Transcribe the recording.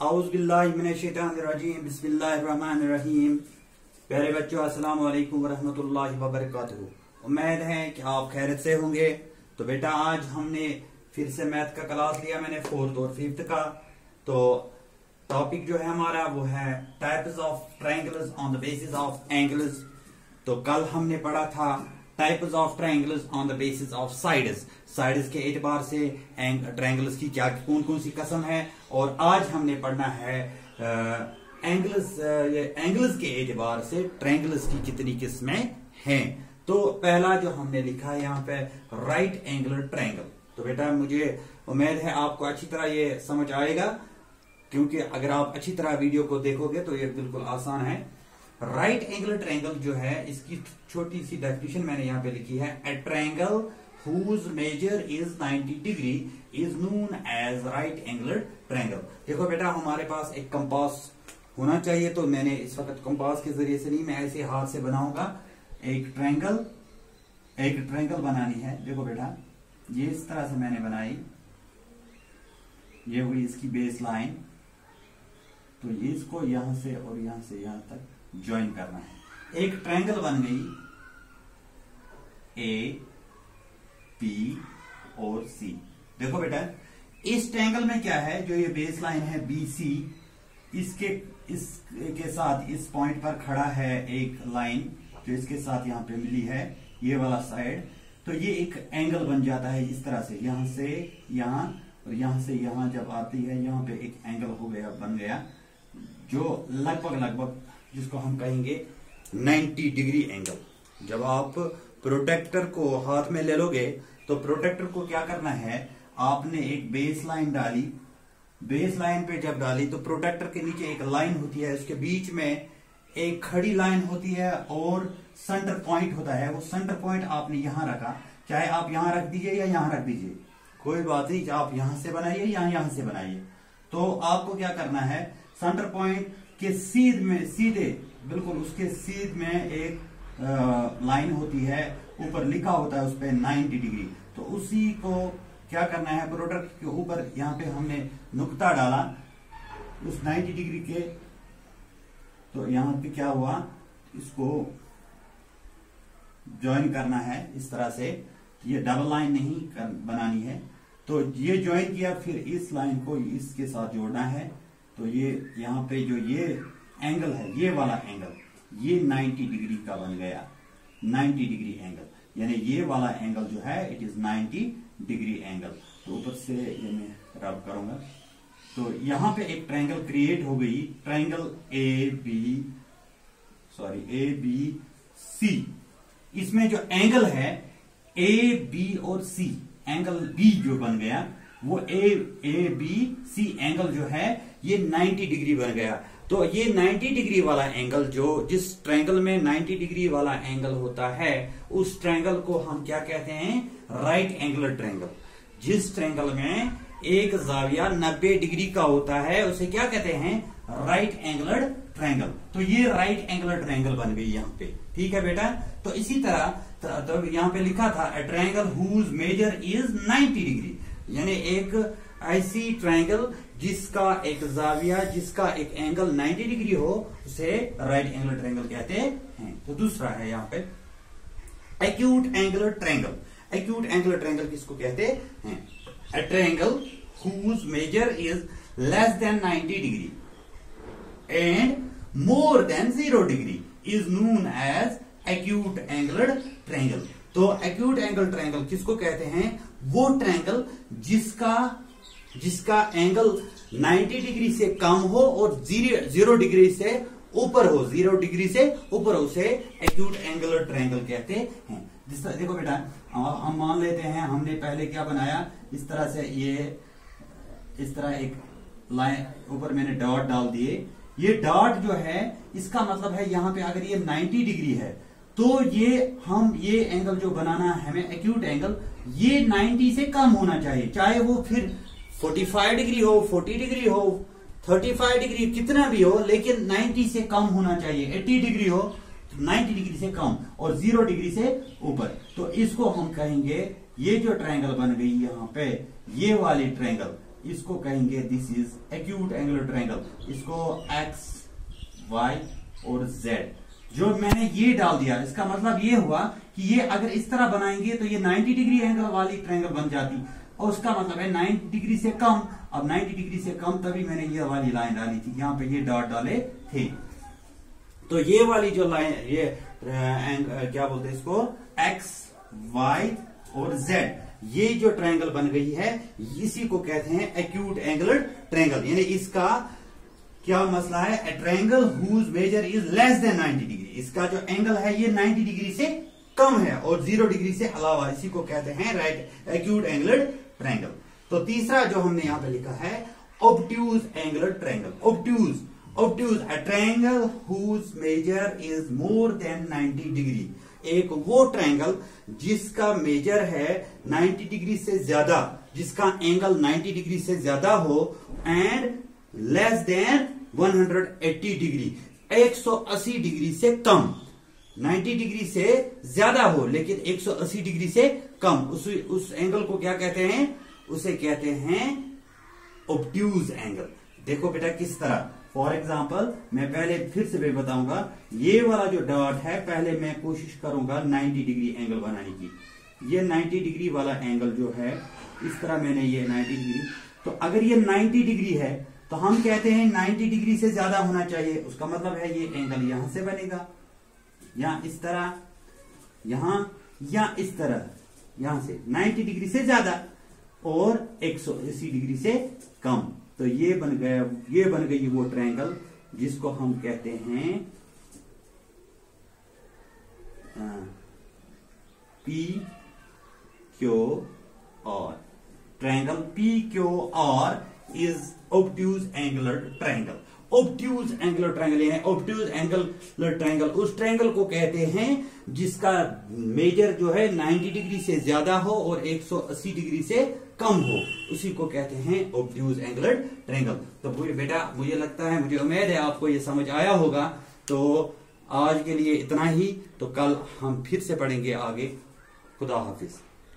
औज़ुबिल्लाहिमिनश्शैतानिर्रजीम बिस्मिल्लाहिर्रहमानिर्रहीम। प्यारे बच्चों, अस्सलाम वालेकुम वरहमतुल्लाहि वबरकातुहू। उम्मीद है कि आप खैरियत से होंगे। तो बेटा, आज हमने फिर से मैथ का क्लास लिया मैंने 4th और 5th का। तो टॉपिक जो है हमारा वो है types of triangles on the basis of angles. तो कल हमने पढ़ा था types of triangles on the basis of sides. Sides के एतबार से ट्रायंगल्स की क्या कौन कौन सी किस्म है, और आज हमने पढ़ना है एंगल्स के एतबार से ट्रायंगल्स की कितनी किस्में हैं। तो पहला जो हमने लिखा है यहाँ पे राइट एंगुलर ट्रायंगल। तो बेटा, मुझे उम्मीद है आपको अच्छी तरह ये समझ आएगा, क्योंकि अगर आप अच्छी तरह वीडियो को देखोगे तो ये बिल्कुल आसान है। राइट एंगुलर ट्रायंगल जो है, इसकी छोटी सी डेफिनेशन मैंने यहाँ पे लिखी है। A triangle whose measure is 90 degree is known as right angular triangle। देखो बेटा, हमारे पास एक कंपास होना चाहिए। तो मैंने इस वक्त कंपास के जरिए से नहीं, मैं ऐसे हाथ से बनाऊंगा। एक ट्रायंगल बनानी है। देखो बेटा, ये इस तरह से मैंने बनाई, ये हुई इसकी बेस लाइन। तो ये इसको यहां से और यहां से यहां तक ज्वाइन करना है। एक ट्रायंगल बन गई ए, बी और सी। देखो बेटा, इस ट्रायंगल में क्या है, जो ये बेस लाइन है बी सी, इसके साथ इस पॉइंट पर खड़ा है एक लाइन जो इसके साथ यहां पे मिली है, ये वाला साइड। तो ये एक एंगल बन जाता है इस तरह से, यहां से यहां और यहां से यहां जब आती है, यहां पे एक एंगल हो गया, बन गया, जो लगभग जिसको हम कहेंगे 90 डिग्री एंगल। जब आप प्रोटेक्टर को हाथ में ले लोगे तो प्रोटेक्टर को क्या करना है, आपने एक बेस लाइन डाली। बेस लाइन पे जब डाली तो प्रोटेक्टर के नीचे एक लाइन होती है, उसके बीच में एक खड़ी लाइन होती है और सेंटर पॉइंट होता है। वो सेंटर पॉइंट आपने यहां रखा, चाहे आप यहां रख दीजिए या यहां रख दीजिए, कोई बात नहीं। आप यहां से बनाइए या यहां से बनाइए। तो आपको क्या करना है, सेंटर पॉइंट के सीधे बिल्कुल उसके सीध में एक लाइन होती है, ऊपर लिखा होता है उस पर 90 डिग्री। तो उसी को क्या करना है, प्रोडक्ट के ऊपर यहाँ पे हमने नुक्ता डाला उस 90 डिग्री के। तो यहाँ पे क्या हुआ, इसको ज्वाइन करना है इस तरह से। ये डबल लाइन नहीं बनानी है। तो ये ज्वाइन किया, फिर इस लाइन को इसके साथ जोड़ना है। तो ये यहाँ पे जो ये एंगल है, ये वाला एंगल, ये 90 डिग्री का बन गया। 90 डिग्री एंगल, यानी ये वाला एंगल जो है इट इज 90 डिग्री एंगल। तो ऊपर से ये मैं रब करूंगा। तो यहां पे एक ट्रायंगल क्रिएट हो गई, ट्रायंगल ए बी सी। इसमें जो एंगल है ए बी और सी, एंगल बी जो बन गया वो ए बी सी एंगल जो है ये 90 डिग्री बन गया। तो ये 90 डिग्री वाला एंगल, जो जिस ट्रायंगल में 90 डिग्री वाला एंगल होता है, उस ट्रायंगल को हम क्या कहते हैं, राइट एंगुलर ट्रायंगल। जिस ट्रायंगल में एक जाविया 90 डिग्री का होता है उसे क्या कहते हैं, राइट एंगुलर ट्रायंगल। तो ये राइट एंगुलर ट्रायंगल बन गई यहाँ पे। ठीक है बेटा। तो इसी तरह तो यहाँ पे लिखा था a triangle whose measure is 90 degree, यानी एक ऐसी ट्रायंगल जिसका एक जाविया, जिसका एक एंगल 90 डिग्री हो, उसे राइट एंगुलर ट्रायंगल कहते हैं। तो दूसरा है यहाँ पे acute angular triangle. Acute angular triangle किसको कहते हैं, a triangle whose measure is less than 90 degree and more than 0 degree is known as acute angular triangle. तो एक्यूट एंगल ट्रायंगल किसको कहते हैं, वो ट्रायंगल जिसका एंगल 90 डिग्री से कम हो और 0 डिग्री से ऊपर हो, 0 डिग्री से ऊपर हो, उसे एक्यूट एंगुलर ट्रायंगल कहते हैं। जिस तरह देखो बेटा, हम मान लेते हैं हमने पहले क्या बनाया, इस तरह से ये इस तरह एक लाइन ऊपर मैंने डॉट डाल दिए। ये डॉट जो है इसका मतलब है यहाँ पे अगर ये 90 डिग्री है तो ये एंगल जो बनाना है हमें एक्यूट एंगल, ये 90 से कम होना चाहिए। चाहे वो फिर 45 डिग्री हो, 40 डिग्री हो, 35 डिग्री, कितना भी हो, लेकिन 90 से कम होना चाहिए। 80 डिग्री हो तो 90 डिग्री से कम और 0 डिग्री से ऊपर। तो इसको हम कहेंगे, ये जो ट्रायंगल बन गई यहाँ पे, ये वाली ट्रायंगल इसको कहेंगे this is acute angular triangle. इसको एक्स, वाई और जेड जो मैंने ये डाल दिया, इसका मतलब ये हुआ कि ये अगर इस तरह बनाएंगे तो ये 90 डिग्री एंगल वाली ट्रायंगल बन जाती, और उसका मतलब है 90 डिग्री से कम। अब 90 डिग्री से कम तभी मैंने ये वाली लाइन डाली थी, यहां पे ये डॉट डाले थे। तो ये वाली जो लाइन, ये क्या बोलते हैं इसको, एक्स, वाई और जेड, ये जो ट्रायंगल बन गई है इसी को कहते हैं एक्यूट एंगुलर ट्रायंगल। यानी इसका क्या मसला है, a triangle whose measure is less than 90 degree. इसका जो एंगल है ये 90 डिग्री से कम है और 0 डिग्री से अलावा, इसी को कहते हैं राइट एक्यूट एंगुलर ट्रायंगल। तो तीसरा जो हमने यहां पे लिखा है obtuse angular triangle. Obtuse a triangle whose measure is more than 90 degree. एक वो ट्रायंगल जिसका मेजर है 90 डिग्री से ज्यादा, जिसका एंगल 90 डिग्री से ज्यादा हो, and less than 180 degree, 180 degree से कम। 90 डिग्री से ज्यादा हो लेकिन 180 डिग्री से कम, उस एंगल को क्या कहते हैं, उसे कहते हैं ऑब्ट्यूज एंगल। देखो बेटा किस तरह, फॉर एग्जाम्पल मैं पहले फिर से भी बताऊंगा, ये वाला जो डॉट है पहले मैं कोशिश करूंगा 90 डिग्री एंगल बनाने की। ये 90 डिग्री वाला एंगल जो है, इस तरह मैंने ये 90 डिग्री, तो अगर ये 90 डिग्री है तो हम कहते हैं 90 डिग्री से ज्यादा होना चाहिए। उसका मतलब है ये एंगल यहां से बनेगा, या इस तरह, यहां या इस तरह, यहां से 90 डिग्री से ज्यादा और 180 डिग्री से कम। तो ये बन गया, ये बन गई वो ट्रायंगल जिसको हम कहते हैं P Q R. Triangle P Q R is obtuse angular triangle. Obtuse angular triangle यानी ऑब्ट्यूज एंगुलर ट्रायंगल उस ट्रायंगल को कहते हैं जिसका मेजर जो है 90 डिग्री से ज्यादा हो और 180 डिग्री से कम हो, उसी को कहते हैं ऑब्ट्यूज एंगुलर ट्रायंगल। तो बेटा मुझे लगता है, मुझे उम्मीद है आपको ये समझ आया होगा। तो आज के लिए इतना ही, तो कल हम फिर से पढ़ेंगे आगे। खुदा हाफिज।